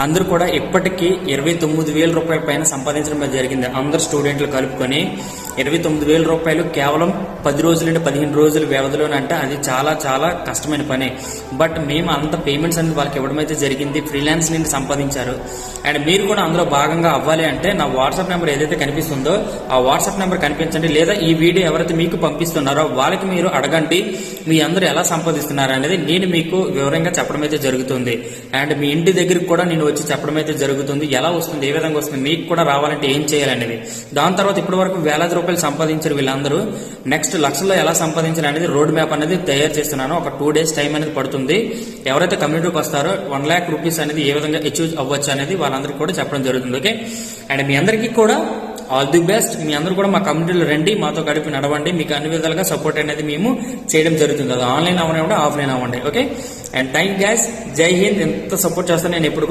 అందరూ కూడా ఇప్పటికీ 29,000 రూపాయల పైన సంపాదించడం జరిగింది. అందరు స్టూడెంట్లు కలుపుకొని 29,000 రూపాయలు కేవలం 10 రోజుల నుండి 15 రోజుల వ్యవధిలోనే. అంటే అది చాలా చాలా కష్టమైన పని. బట్ మేము అంత పేమెంట్స్ అనేది వాళ్ళకి ఇవ్వడం అయితే జరిగింది. ఫ్రీలాన్స్ నుండి సంపాదించారు. అండ్ మీరు కూడా అందులో భాగంగా అవ్వాలి అంటే నా వాట్సాప్ నెంబర్ ఏదైతే కనిపిస్తుందో ఆ వాట్సాప్ నెంబర్ కనిపించండి, లేదా ఈ వీడియో ఎవరైతే మీకు పంపిస్తున్నారో వాళ్ళకి మీరు అడగండి మీ అందరూ ఎలా సంపాదిస్తున్నారు అనేది నేను మీకు వివరంగా చెప్పడం అయితే జరుగుతుంది. అండ్ మీ ఇంటి దగ్గరికి కూడా నేను వచ్చి చెప్పడం అయితే జరుగుతుంది. ఎలా వస్తుంది, ఏ విధంగా వస్తుంది, మీకు కూడా రావాలంటే ఏం చేయాలనేది. దాని తర్వాత ఇప్పటి వరకు వేలాది రూపాయలు సంపాదించారు వీళ్ళందరూ. నెక్స్ట్ లక్షల్లో ఎలా సంపాదించాలి అనేది రోడ్ మ్యాప్ అనేది తయారు చేస్తున్నాను. ఒక 2 days టైం అనేది పడుతుంది. ఎవరైతే కమ్యూనిటీకి వస్తారో 1 lakh రూపీస్ అనేది ఏ విధంగా అచీవ్ అవ్వచ్చు అనేది వాళ్ళందరికీ కూడా చెప్పడం జరుగుతుంది. ఓకే, అండ్ మీ అందరికీ కూడా ఆల్ ది బెస్ట్. మీ అందరూ కూడా మా కమ్యూనిటీలో రండి, మాతో గడిపి నడవండి. మీకు అన్ని విధాలుగా సపోర్ట్ అనేది మేము చేయడం జరుగుతుంది. అది ఆన్లైన్ అవ్వనివ్వండి, ఆఫ్లైన్ అవ్వండి. Okay, and thank you guys. జై హింద్. ఎంత సపోర్ట్ చేస్తాను నేను ఎప్పుడు